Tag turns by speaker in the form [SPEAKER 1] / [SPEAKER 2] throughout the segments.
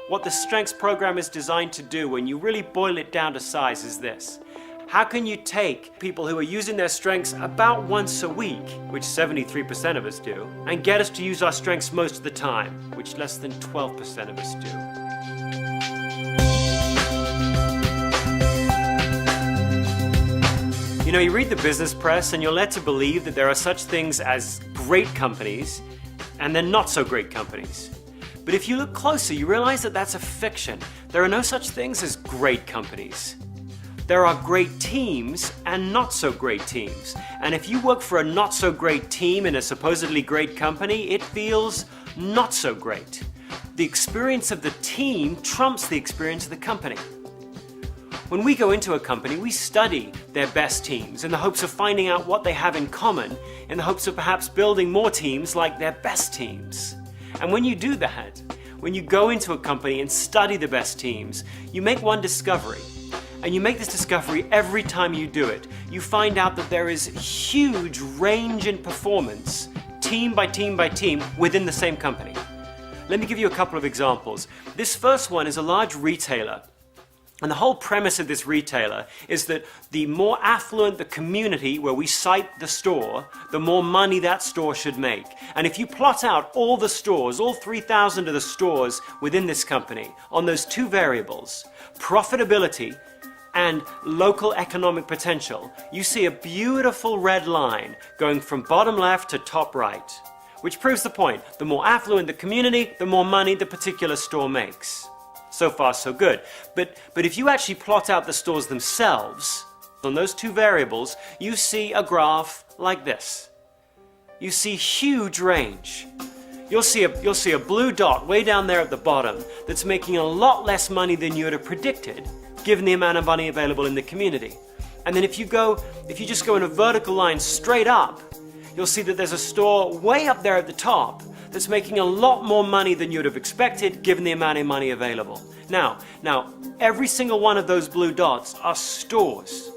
[SPEAKER 1] What the strengths program is designed to do when you really boil it down to size is this. How can you take people who are using their strengths about once a week, which 73% of us do, and get us to use our strengths most of the time, which less than 12% of us do? You know, you read the business press and you're led to believe that there are such things as great companies and then not so great companies. But if you look closer, you realize that that's a fiction. There are no such things as great companies. There are great teams and not so great teams. And if you work for a not so great team in a supposedly great company, it feels not so great. The experience of the team trumps the experience of the company. When we go into a company, we study their best teams in the hopes of finding out what they have in common, in the hopes of perhaps building more teams like their best teams. And when you do that, when you go into a company and study the best teams, you make one discovery. And you make this discovery every time you do it. You find out that there is huge range in performance, team by team by team, within the same company. Let me give you a couple of examples. This first one is a large retailer. And the whole premise of this retailer is that the more affluent the community where we cite the store, the more money that store should make. And if you plot out all the stores, all 3,000 of the stores within this company, on those two variables, profitability and local economic potential, you see a beautiful red line going from bottom left to top right, which proves the point. The more affluent the community, the more money the particular store makes. So far, so good. But if you actually plot out the stores themselves, on those two variables, you see a graph like this. You see huge range. You'll see a blue dot way down there at the bottom that's making a lot less money than you would have predicted, given the amount of money available in the community. And then if you just go in a vertical line straight up, you'll see that there's a store way up there at the top that's making a lot more money than you would have expected, given the amount of money available. Now, every single one of those blue dots are stores.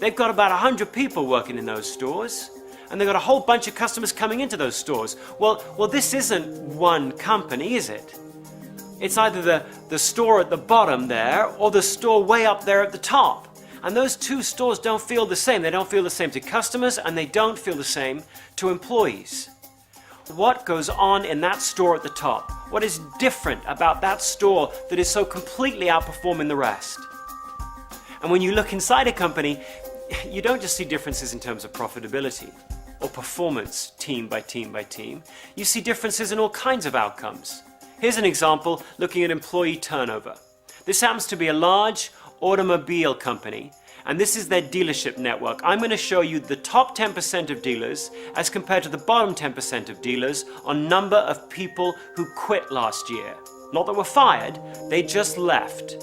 [SPEAKER 1] They've got about 100 people working in those stores, and they've got a whole bunch of customers coming into those stores. Well, this isn't one company, is it? It's either the store at the bottom there, or the store way up there at the top. And those two stores don't feel the same. They don't feel the same to customers, and they don't feel the same to employees. What goes on in that store at the top? What is different about that store that is so completely outperforming the rest? And when you look inside a company, you don't just see differences in terms of profitability or performance team by team by team. You see differences in all kinds of outcomes. Here's an example looking at employee turnover. This happens to be a large automobile company, and this is their dealership network. I'm going to show you the top 10% of dealers as compared to the bottom 10% of dealers on number of people who quit last year. Not that were fired, they just left.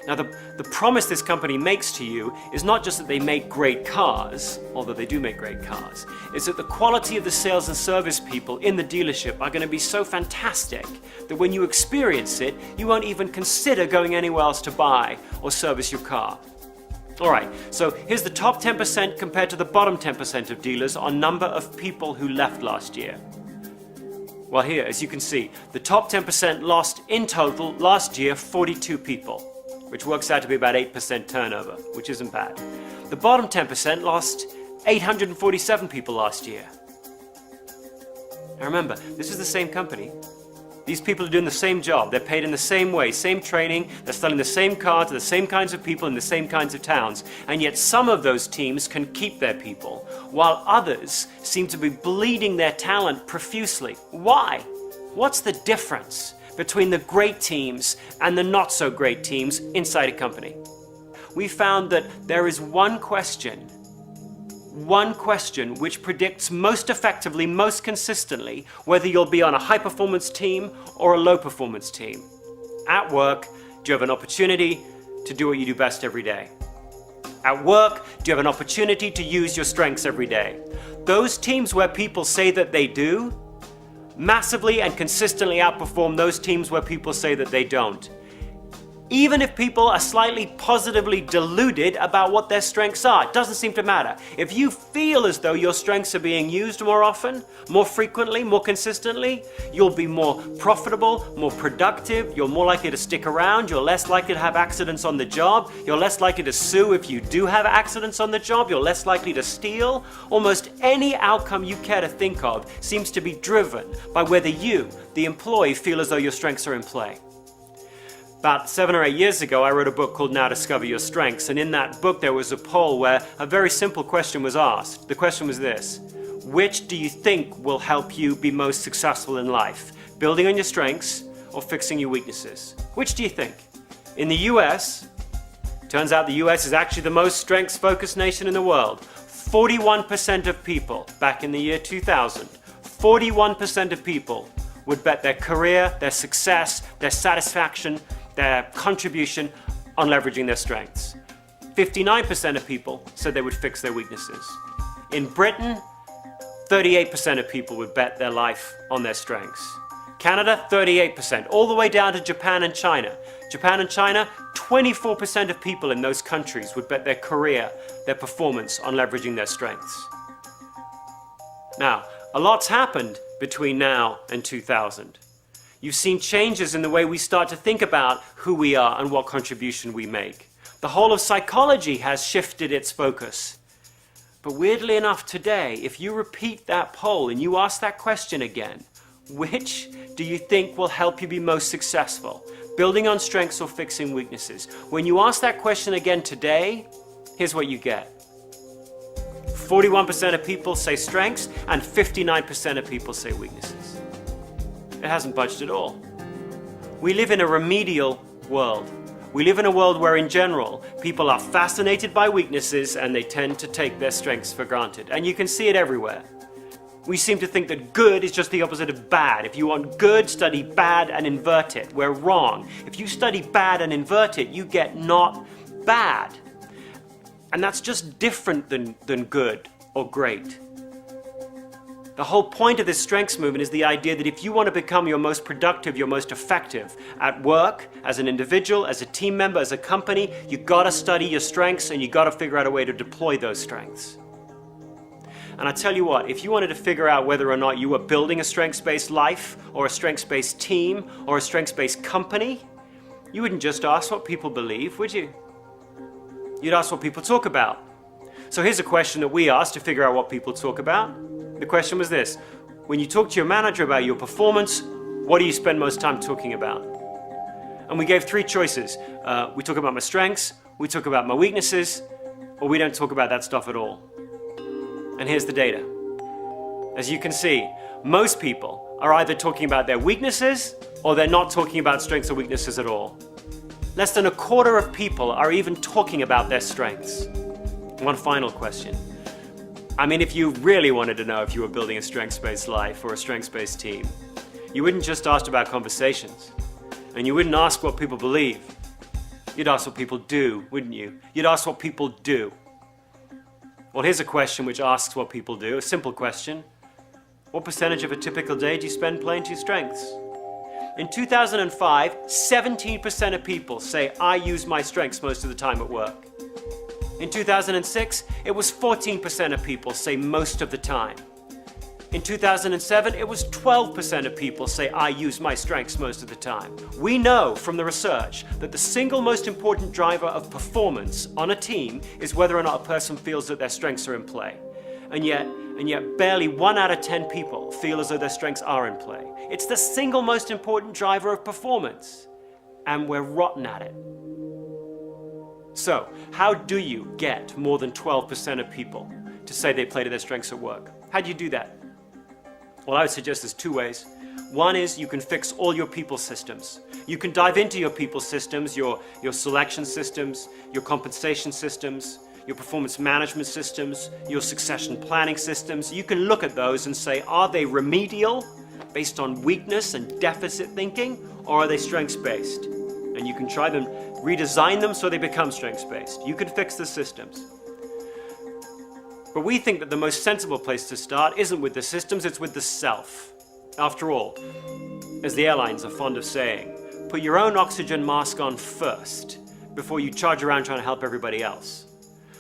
[SPEAKER 1] Now the promise this company makes to you is not just that they make great cars, although they do make great cars, it's that the quality of the sales and service people in the dealership are going to be so fantastic that when you experience it, you won't even consider going anywhere else to buy or service your car. Alright, so here's the top 10% compared to the bottom 10% of dealers on number of people who left last year. Well, here, as you can see, the top 10% lost in total last year 42 people, which works out to be about 8% turnover, which isn't bad. The bottom 10% lost 847 people last year. Now remember, this is the same company. These people are doing the same job. They're paid in the same way, same training. They're selling the same car to the same kinds of people in the same kinds of towns. And yet some of those teams can keep their people, while others seem to be bleeding their talent profusely. Why? What's the difference between the great teams and the not so great teams inside a company? We found that there is one question which predicts most effectively, most consistently, whether you'll be on a high-performance team or a low-performance team. At work, do you have an opportunity to do what you do best every day? At work, do you have an opportunity to use your strengths every day? Those teams where people say that they do, massively and consistently outperform those teams where people say that they don't. Even if people are slightly positively deluded about what their strengths are, it doesn't seem to matter. If you feel as though your strengths are being used more often, more frequently, more consistently, you'll be more profitable, more productive, you're more likely to stick around, you're less likely to have accidents on the job, you're less likely to sue if you do have accidents on the job, you're less likely to steal. Almost any outcome you care to think of seems to be driven by whether you, the employee, feel as though your strengths are in play. About 7 or 8 years ago, I wrote a book called Now Discover Your Strengths, and in that book there was a poll where a very simple question was asked. The question was this: which do you think will help you be most successful in life? Building on your strengths or fixing your weaknesses? Which do you think? In the US, turns out the US is actually the most strengths-focused nation in the world. 41% of people, back in the year 2000, 41% of people would bet their career, their success, their satisfaction, their contribution on leveraging their strengths. 59% of people said they would fix their weaknesses. In Britain, 38% of people would bet their life on their strengths. Canada, 38%, all the way down to Japan and China. Japan and China, 24% of people in those countries would bet their career, their performance on leveraging their strengths. Now, a lot's happened between now and 2000. You've seen changes in the way we start to think about who we are and what contribution we make. The whole of psychology has shifted its focus. But weirdly enough today, if you repeat that poll and you ask that question again, which do you think will help you be most successful? Building on strengths or fixing weaknesses? When you ask that question again today, here's what you get. 41% of people say strengths and 59% of people say weaknesses. It hasn't budged at all. We live in a remedial world. We live in a world where, in general, people are fascinated by weaknesses and they tend to take their strengths for granted. And you can see it everywhere. We seem to think that good is just the opposite of bad. If you want good, study bad and invert it. We're wrong. If you study bad and invert it, you get not bad. And that's just different than good or great. The whole point of this strengths movement is the idea that if you want to become your most productive, your most effective at work, as an individual, as a team member, as a company, you gotta study your strengths and you gotta figure out a way to deploy those strengths. And I tell you what, if you wanted to figure out whether or not you were building a strengths-based life or a strengths-based team or a strengths-based company, you wouldn't just ask what people believe, would you? You'd ask what people talk about. So here's a question that we asked to figure out what people talk about. The question was this: when you talk to your manager about your performance, what do you spend most time talking about? And we gave 3 choices. We talk about my strengths, we talk about my weaknesses, or we don't talk about that stuff at all. And here's the data. As you can see, most people are either talking about their weaknesses or they're not talking about strengths or weaknesses at all. Less than a quarter of people are even talking about their strengths. One final question. I mean, if you really wanted to know if you were building a strengths-based life or a strengths-based team, you wouldn't just ask about conversations, and you wouldn't ask what people believe. You'd ask what people do, wouldn't you? You'd ask what people do. Well, here's a question which asks what people do, a simple question. What percentage of a typical day do you spend playing to your strengths? In 2005, 17% of people say, I use my strengths most of the time at work. In 2006, it was 14% of people say most of the time. In 2007, it was 12% of people say, I use my strengths most of the time. We know from the research that the single most important driver of performance on a team is whether or not a person feels that their strengths are in play. And yet barely 1 out of 10 people feel as though their strengths are in play. It's the single most important driver of performance, and we're rotten at it. So, how do you get more than 12% of people to say they play to their strengths at work? How do you do that? Well, I would suggest there's 2 ways. One is you can fix all your people systems. You can dive into your people systems, your selection systems, your compensation systems, your performance management systems, your succession planning systems. You can look at those and say, are they remedial, based on weakness and deficit thinking, or are they strengths-based? And you can try them, redesign them so they become strengths-based. You can fix the systems. But we think that the most sensible place to start isn't with the systems, it's with the self. After all, as the airlines are fond of saying, put your own oxygen mask on first before you charge around trying to help everybody else.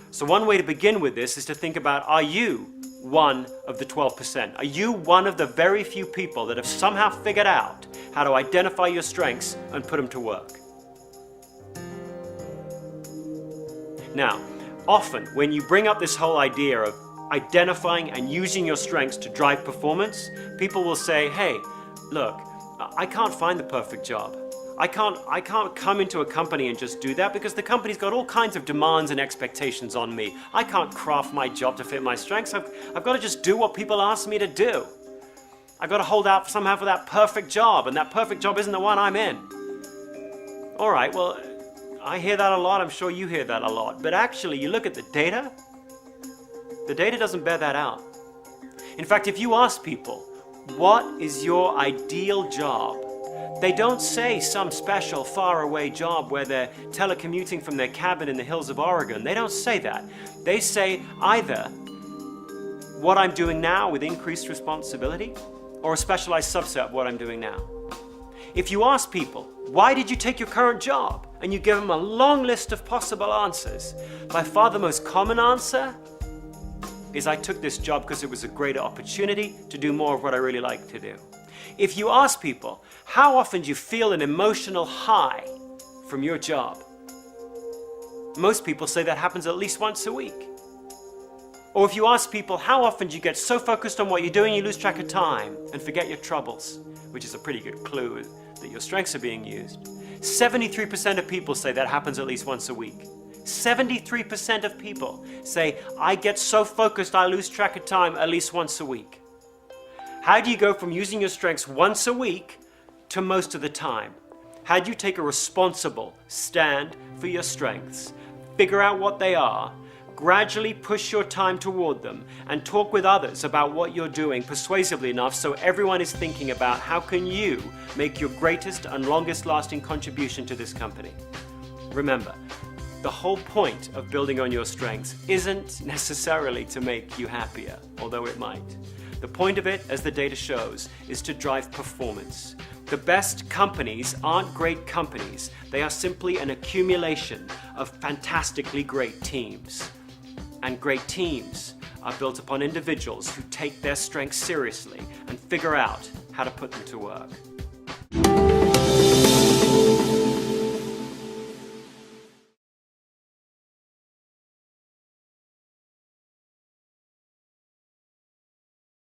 [SPEAKER 1] So one way to begin with this is to think about, are you one of the 12%? Are you one of the very few people that have somehow figured out how to identify your strengths and put them to work? Now, often when you bring up this whole idea of identifying and using your strengths to drive performance, people will say, hey, look, I can't find the perfect job. I can't come into a company and just do that because the company's got all kinds of demands and expectations on me. I can't craft my job to fit my strengths. I've got to just do what people ask me to do. I've got to hold out somehow for that perfect job, and that perfect job isn't the one I'm in. All right, well, I hear that a lot. I'm sure you hear that a lot. But actually, you look at the data doesn't bear that out. In fact, if you ask people, what is your ideal job? They don't say some special faraway job where they're telecommuting from their cabin in the hills of Oregon. They don't say that. They say either what I'm doing now with increased responsibility or a specialized subset of what I'm doing now. If you ask people, why did you take your current job? And you give them a long list of possible answers, by far the most common answer is I took this job because it was a greater opportunity to do more of what I really like to do. If you ask people, how often do you feel an emotional high from your job? Most people say that happens at least once a week. Or if you ask people, how often do you get so focused on what you're doing you lose track of time and forget your troubles, which is a pretty good clue that your strengths are being used. 73% of people say that happens at least once a week. 73% of people say, I get so focused I lose track of time at least once a week. How do you go from using your strengths once a week to most of the time? How do you take a responsible stand for your strengths, figure out what they are, gradually push your time toward them, and talk with others about what you're doing persuasively enough so everyone is thinking about how can you make your greatest and longest lasting contribution to this company? Remember, the whole point of building on your strengths isn't necessarily to make you happier, although it might. The point of it, as the data shows, is to drive performance. The best companies aren't great companies. They are simply an accumulation of fantastically great teams. And great teams are built upon individuals who take their strengths seriously and figure out how to put them to work.